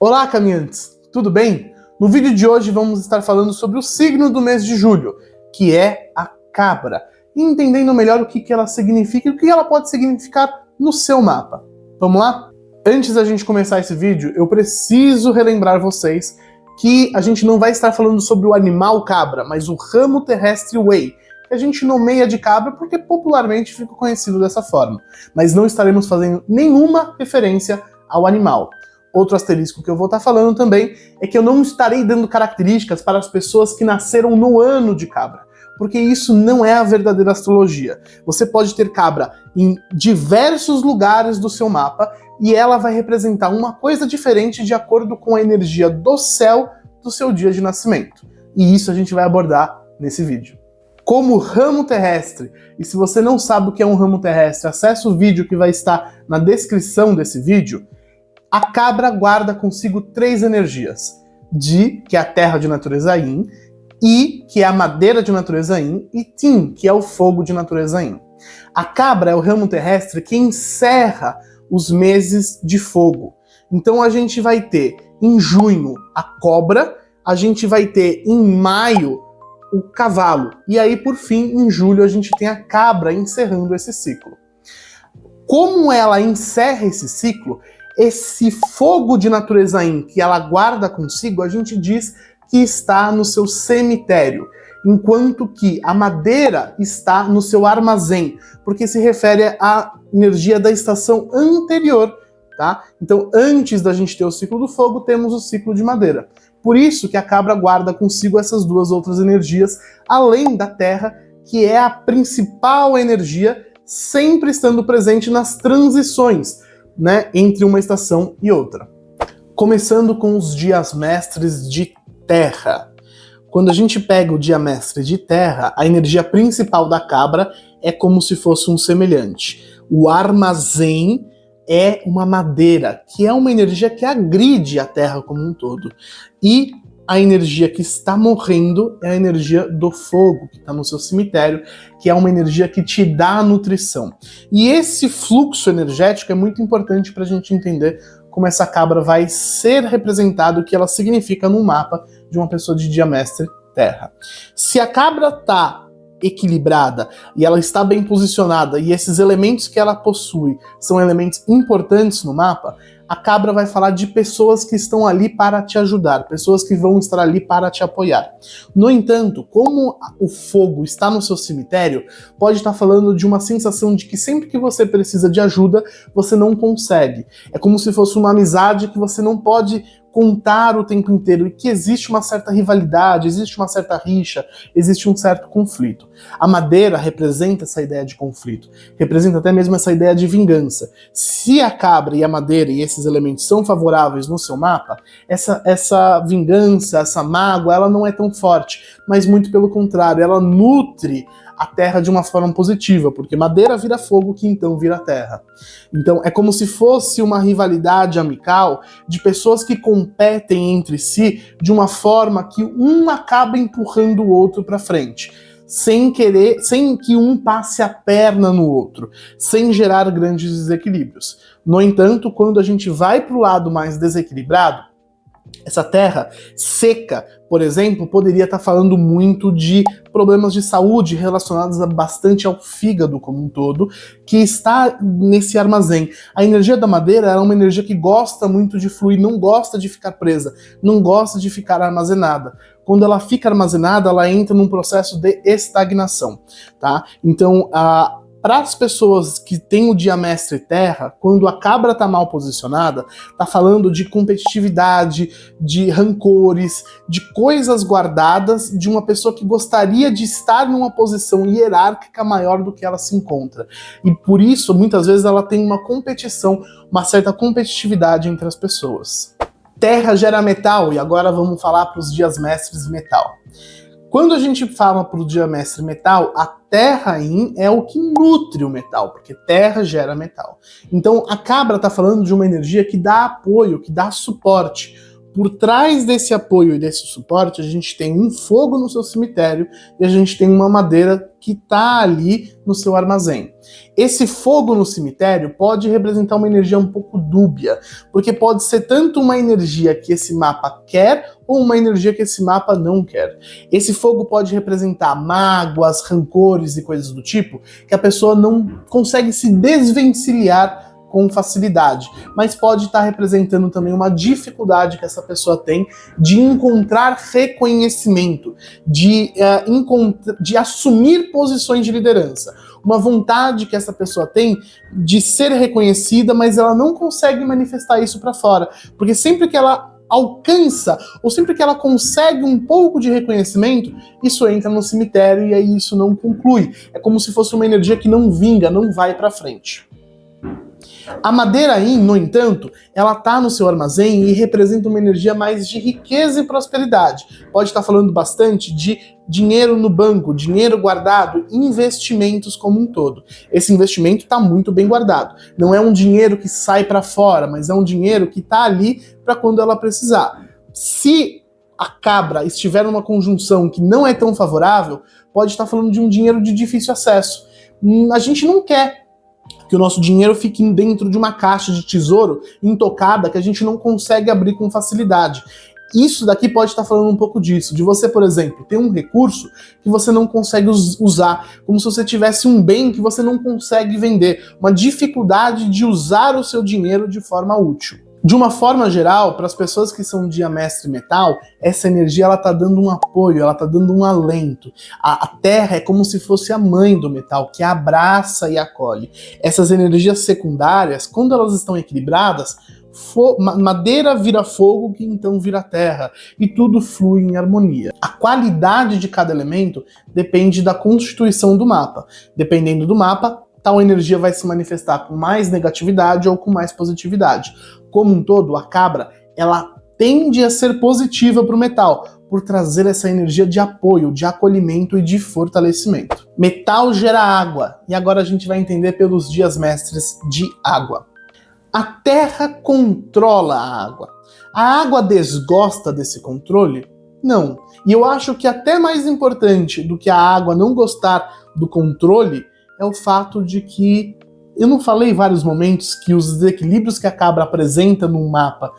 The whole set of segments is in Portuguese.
Olá, caminhantes! Tudo bem? No vídeo de hoje vamos estar falando sobre o signo do mês de julho, que é a cabra, e entendendo melhor o que ela significa e o que ela pode significar no seu mapa. Vamos lá? Antes da gente começar esse vídeo, eu preciso relembrar vocês que a gente não vai estar falando sobre o animal cabra, mas o ramo terrestre Way, que a gente nomeia de cabra porque popularmente fica conhecido dessa forma, mas não estaremos fazendo nenhuma referência ao animal. Outro asterisco que eu vou estar falando também é que eu não estarei dando características para as pessoas que nasceram no ano de cabra, porque isso não é a verdadeira astrologia. Você pode ter cabra em diversos lugares do seu mapa e ela vai representar uma coisa diferente de acordo com a energia do céu do seu dia de nascimento. E isso a gente vai abordar nesse vídeo. Como ramo terrestre, e se você não sabe o que é um ramo terrestre, acesse o vídeo que vai estar na descrição desse vídeo. A cabra guarda consigo três energias: Di, que é a terra de natureza Yin, I, que é a madeira de natureza Yin, e Tin, que é o fogo de natureza Yin. A cabra é o ramo terrestre que encerra os meses de fogo. Então a gente vai ter em junho a cobra, a gente vai ter em maio o cavalo, e aí por fim em julho a gente tem a cabra encerrando esse ciclo. Como ela encerra esse ciclo, esse fogo de natureza Yin que ela guarda consigo, a gente diz que está no seu cemitério, enquanto que a madeira está no seu armazém, porque se refere à energia da estação anterior, tá? Então, antes da gente ter o ciclo do fogo, temos o ciclo de madeira. Por isso que a cabra guarda consigo essas duas outras energias, além da terra, que é a principal energia, sempre estando presente nas transições, né, entre uma estação e outra. Começando com os dias mestres de terra. Quando a gente pega o dia mestre de terra, a energia principal da cabra é como se fosse um semelhante. O armazém é uma madeira, que é uma energia que agride a terra como um todo. E a energia que está morrendo é a energia do fogo, que está no seu cemitério, que é uma energia que te dá nutrição. E esse fluxo energético é muito importante para a gente entender como essa cabra vai ser representada, o que ela significa no mapa de uma pessoa de dia mestre terra. Se a cabra está equilibrada e ela está bem posicionada e esses elementos que ela possui são elementos importantes no mapa, a cabra vai falar de pessoas que estão ali para te ajudar, pessoas que vão estar ali para te apoiar. No entanto, como o fogo está no seu cemitério, pode estar falando de uma sensação de que sempre que você precisa de ajuda, você não consegue. É como se fosse uma amizade que você não pode contar o tempo inteiro e que existe uma certa rivalidade, existe uma certa rixa, existe um certo conflito. A madeira representa essa ideia de conflito, representa até mesmo essa ideia de vingança. Se a cabra e a madeira e esses elementos são favoráveis no seu mapa, essa vingança, essa mágoa, ela não é tão forte, mas muito pelo contrário, ela nutre a terra de uma forma positiva, porque madeira vira fogo, que então vira terra. Então é como se fosse uma rivalidade amical de pessoas que competem entre si de uma forma que um acaba empurrando o outro para frente, sem que um passe a perna no outro, sem gerar grandes desequilíbrios. No entanto, quando a gente vai para o lado mais desequilibrado, essa terra seca, por exemplo, poderia estar falando muito de problemas de saúde relacionados bastante ao fígado como um todo, que está nesse armazém. A energia da madeira é uma energia que gosta muito de fluir, não gosta de ficar presa, não gosta de ficar armazenada. Quando ela fica armazenada, ela entra num processo de estagnação, tá? Então, para as pessoas que têm o dia mestre terra, quando a cabra está mal posicionada, está falando de competitividade, de rancores, de coisas guardadas de uma pessoa que gostaria de estar numa posição hierárquica maior do que ela se encontra. E por isso, muitas vezes, ela tem uma competição, uma certa competitividade entre as pessoas. Terra gera metal, e agora vamos falar para os dias mestres metal. Quando a gente fala para o dia mestre metal, a terra Yin é o que nutre o metal, porque terra gera metal. Então a cabra está falando de uma energia que dá apoio, que dá suporte. Por trás desse apoio e desse suporte, a gente tem um fogo no seu cemitério e a gente tem uma madeira que está ali no seu armazém. Esse fogo no cemitério pode representar uma energia um pouco dúbia, porque pode ser tanto uma energia que esse mapa quer ou uma energia que esse mapa não quer. Esse fogo pode representar mágoas, rancores e coisas do tipo que a pessoa não consegue se desvencilhar com facilidade, mas pode estar representando também uma dificuldade que essa pessoa tem de encontrar reconhecimento, de assumir posições de liderança. Uma vontade que essa pessoa tem de ser reconhecida, mas ela não consegue manifestar isso para fora, porque sempre que ela alcança, ou sempre que ela consegue um pouco de reconhecimento, isso entra no cemitério e aí isso não conclui. É como se fosse uma energia que não vinga, não vai para frente. A madeira aí, no entanto, ela está no seu armazém e representa uma energia mais de riqueza e prosperidade. Pode estar falando bastante de dinheiro no banco, dinheiro guardado, investimentos como um todo. Esse investimento está muito bem guardado. Não é um dinheiro que sai para fora, mas é um dinheiro que está ali para quando ela precisar. Se a cabra estiver numa conjunção que não é tão favorável, pode estar falando de um dinheiro de difícil acesso. A gente não quer que o nosso dinheiro fique dentro de uma caixa de tesouro intocada que a gente não consegue abrir com facilidade. Isso daqui pode estar falando um pouco disso, de você, por exemplo, ter um recurso que você não consegue usar, como se você tivesse um bem que você não consegue vender, uma dificuldade de usar o seu dinheiro de forma útil. De uma forma geral, para as pessoas que são dia mestre metal, essa energia ela tá dando um apoio, ela tá dando um alento. A terra é como se fosse a mãe do metal, que abraça e acolhe. Essas energias secundárias, quando elas estão equilibradas, madeira vira fogo, que então vira terra, e tudo flui em harmonia. A qualidade de cada elemento depende da constituição do mapa. Dependendo do mapa, tal energia vai se manifestar com mais negatividade ou com mais positividade. Como um todo, a cabra, ela tende a ser positiva para o metal, por trazer essa energia de apoio, de acolhimento e de fortalecimento. Metal gera água, e agora a gente vai entender pelos dias mestres de água. A terra controla a água. A água desgosta desse controle? Não. E eu acho que até mais importante do que a água não gostar do controle é o fato de que eu não falei em vários momentos que os desequilíbrios que a cabra apresenta num mapa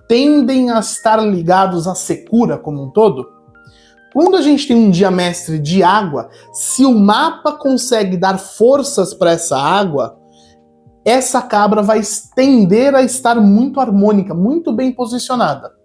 tendem a estar ligados à secura como um todo? Quando a gente tem um dia mestre de água, se o mapa consegue dar forças para essa água, essa cabra vai tender a estar muito harmônica, muito bem posicionada.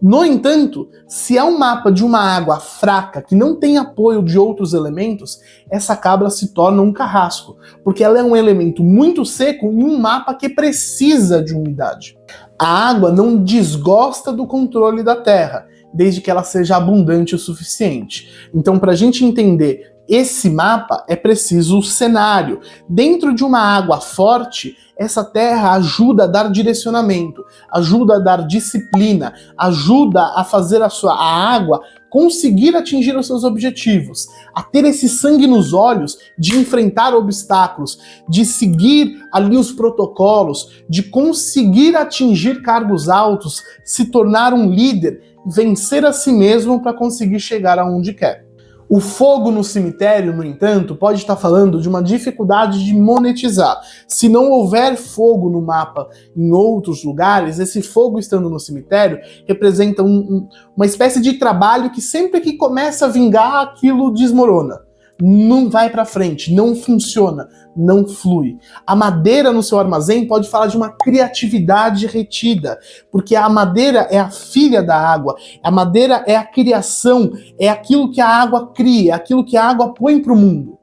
No entanto, se é um mapa de uma água fraca, que não tem apoio de outros elementos, essa cabra se torna um carrasco, porque ela é um elemento muito seco em um mapa que precisa de umidade. A água não desgosta do controle da terra, desde que ela seja abundante o suficiente. Então, para a gente entender esse mapa, é preciso o cenário. Dentro de uma água forte, essa terra ajuda a dar direcionamento, ajuda a dar disciplina, ajuda a fazer a água conseguir atingir os seus objetivos, a ter esse sangue nos olhos de enfrentar obstáculos, de seguir ali os protocolos, de conseguir atingir cargos altos, se tornar um líder, vencer a si mesmo para conseguir chegar aonde quer. O fogo no cemitério, no entanto, pode estar falando de uma dificuldade de monetizar. Se não houver fogo no mapa em outros lugares, esse fogo estando no cemitério representa uma espécie de trabalho que sempre que começa a vingar, aquilo desmorona. Não vai para frente, não funciona, não flui. A madeira no seu armazém pode falar de uma criatividade retida, porque a madeira é a filha da água, a madeira é a criação, é aquilo que a água cria, é aquilo que a água põe para o mundo.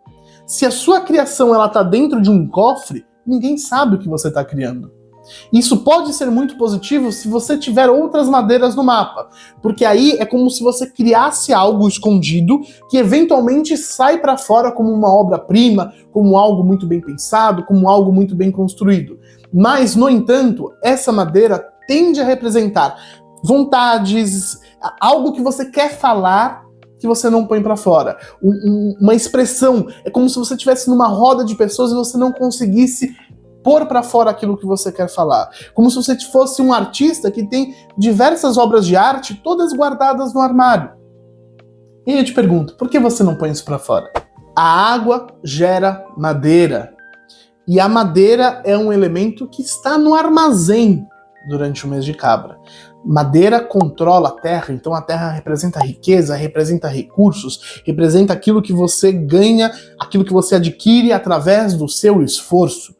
Se a sua criação ela está dentro de um cofre, ninguém sabe o que você está criando. Isso pode ser muito positivo se você tiver outras madeiras no mapa, porque aí é como se você criasse algo escondido que eventualmente sai para fora como uma obra-prima, como algo muito bem pensado, como algo muito bem construído. Mas, no entanto, essa madeira tende a representar vontades, algo que você quer falar que você não põe para fora. Uma expressão, é como se você estivesse numa roda de pessoas e você não conseguisse pôr para fora aquilo que você quer falar. Como se você fosse um artista que tem diversas obras de arte, todas guardadas no armário. E eu te pergunto, por que você não põe isso para fora? A água gera madeira. E a madeira é um elemento que está no armazém durante o mês de Cabra. Madeira controla a terra, então a terra representa riqueza, representa recursos, representa aquilo que você ganha, aquilo que você adquire através do seu esforço.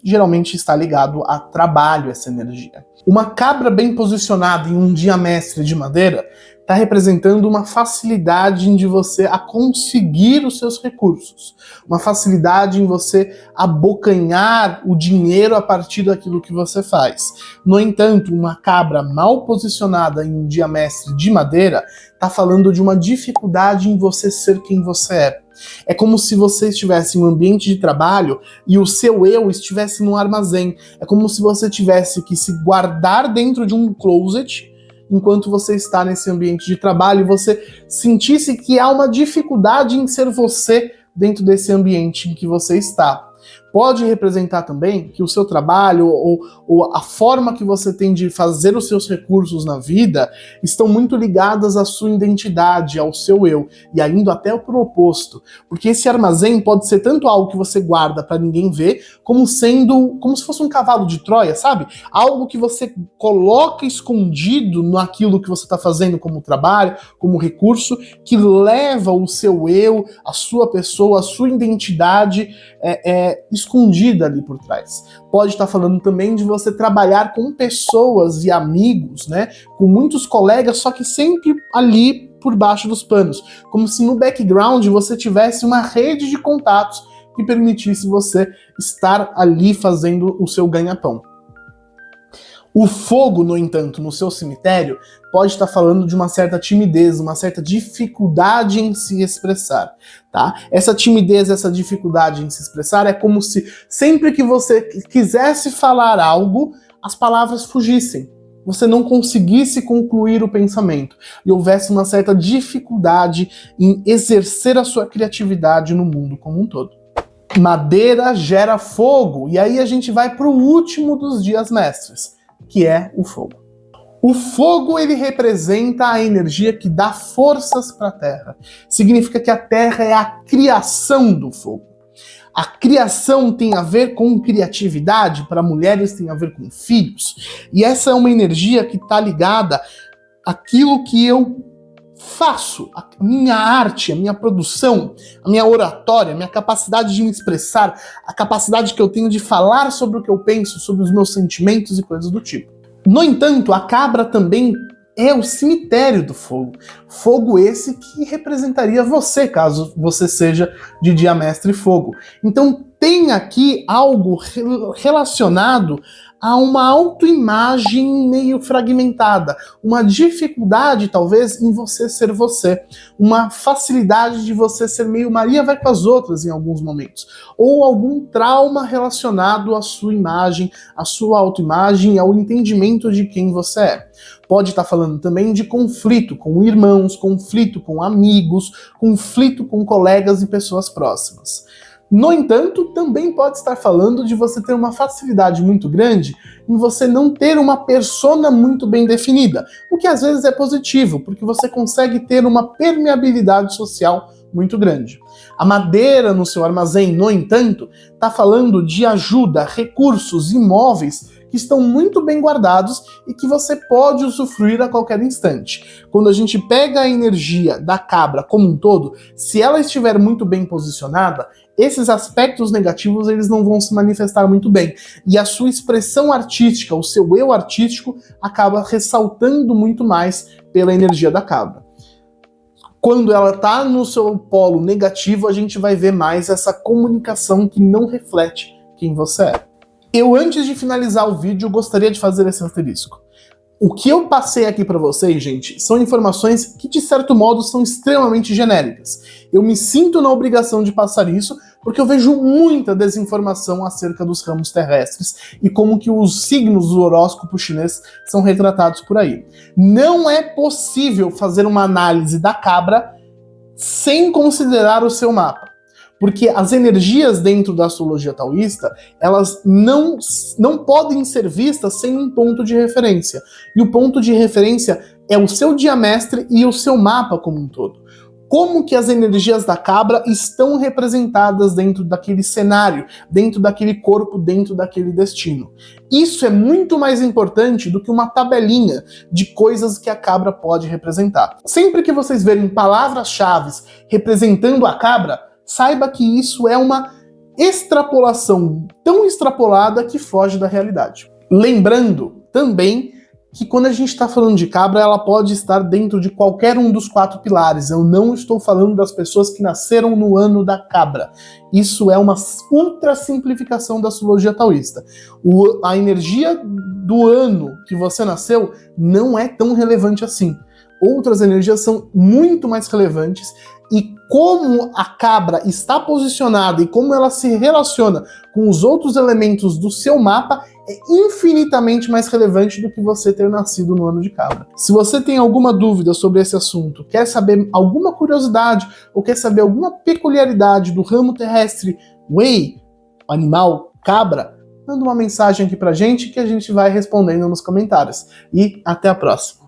Geralmente está ligado a trabalho essa energia. Uma cabra bem posicionada em um diamestre de madeira está representando uma facilidade de você a conseguir os seus recursos, uma facilidade em você abocanhar o dinheiro a partir daquilo que você faz. No entanto, uma cabra mal posicionada em um diamestre de madeira está falando de uma dificuldade em você ser quem você é. É como se você estivesse em um ambiente de trabalho e o seu eu estivesse num armazém. É como se você tivesse que se guardar dentro de um closet enquanto você está nesse ambiente de trabalho e você sentisse que há uma dificuldade em ser você dentro desse ambiente em que você está. Pode representar também que o seu trabalho ou a forma que você tem de fazer os seus recursos na vida estão muito ligadas à sua identidade, ao seu eu, e indo até pro oposto. Porque esse armazém pode ser tanto algo que você guarda para ninguém ver, como sendo como se fosse um cavalo de Troia, sabe? Algo que você coloca escondido naquilo que você está fazendo como trabalho, como recurso, que leva o seu eu, a sua pessoa, a sua identidade escondida ali por trás. Pode estar falando também de você trabalhar com pessoas e amigos, né? Com muitos colegas, só que sempre ali por baixo dos panos. Como se no background você tivesse uma rede de contatos que permitisse você estar ali fazendo o seu ganha-pão. O fogo, no entanto, no seu cemitério, pode estar falando de uma certa timidez, uma certa dificuldade em se expressar, tá? Essa timidez, essa dificuldade em se expressar é como se sempre que você quisesse falar algo, as palavras fugissem. Você não conseguisse concluir o pensamento e houvesse uma certa dificuldade em exercer a sua criatividade no mundo como um todo. Madeira gera fogo, e aí a gente vai para o último dos dias mestres, que é o fogo. O fogo, ele representa a energia que dá forças para a Terra. Significa que a Terra é a criação do fogo. A criação tem a ver com criatividade, para mulheres tem a ver com filhos. E essa é uma energia que está ligada àquilo que eu faço, a minha arte, a minha produção, a minha oratória, a minha capacidade de me expressar, a capacidade que eu tenho de falar sobre o que eu penso, sobre os meus sentimentos e coisas do tipo. No entanto, a cabra também é o cemitério do fogo. Fogo esse que representaria você, caso você seja de diamestre fogo. Então tem aqui algo relacionado a uma autoimagem meio fragmentada, uma dificuldade talvez em você ser você, uma facilidade de você ser meio Maria vai com as outras em alguns momentos, ou algum trauma relacionado à sua imagem, à sua autoimagem, ao entendimento de quem você é. Pode estar falando também de conflito com irmãos, conflito com amigos, conflito com colegas e pessoas próximas. No entanto, também pode estar falando de você ter uma facilidade muito grande em você não ter uma persona muito bem definida, o que às vezes é positivo, porque você consegue ter uma permeabilidade social muito grande. A madeira no seu armazém, no entanto, está falando de ajuda, recursos, imóveis que estão muito bem guardados e que você pode usufruir a qualquer instante. Quando a gente pega a energia da cabra como um todo, se ela estiver muito bem posicionada, esses aspectos negativos eles não vão se manifestar muito bem. E a sua expressão artística, o seu eu artístico, acaba ressaltando muito mais pela energia da cabra. Quando ela está no seu polo negativo, a gente vai ver mais essa comunicação que não reflete quem você é. Eu, antes de finalizar o vídeo, gostaria de fazer esse asterisco. O que eu passei aqui para vocês, gente, são informações que, de certo modo, são extremamente genéricas. Eu me sinto na obrigação de passar isso, porque eu vejo muita desinformação acerca dos ramos terrestres e como que os signos do horóscopo chinês são retratados por aí. Não é possível fazer uma análise da cabra sem considerar o seu mapa. Porque as energias dentro da astrologia taoísta, elas não podem ser vistas sem um ponto de referência. E o ponto de referência é o seu diamestre e o seu mapa como um todo. Como que as energias da cabra estão representadas dentro daquele cenário, dentro daquele corpo, dentro daquele destino. Isso é muito mais importante do que uma tabelinha de coisas que a cabra pode representar. Sempre que vocês verem palavras-chave representando a cabra, saiba que isso é uma extrapolação tão extrapolada que foge da realidade. Lembrando também que quando a gente está falando de cabra, ela pode estar dentro de qualquer um dos 4 pilares. Eu não estou falando das pessoas que nasceram no ano da cabra. Isso é uma ultra simplificação da astrologia taoísta. A energia do ano que você nasceu não é tão relevante assim. Outras energias são muito mais relevantes, e como a cabra está posicionada e como ela se relaciona com os outros elementos do seu mapa é infinitamente mais relevante do que você ter nascido no ano de cabra. Se você tem alguma dúvida sobre esse assunto, quer saber alguma curiosidade ou quer saber alguma peculiaridade do ramo terrestre Way, animal cabra, manda uma mensagem aqui pra gente que a gente vai respondendo nos comentários. E até a próxima!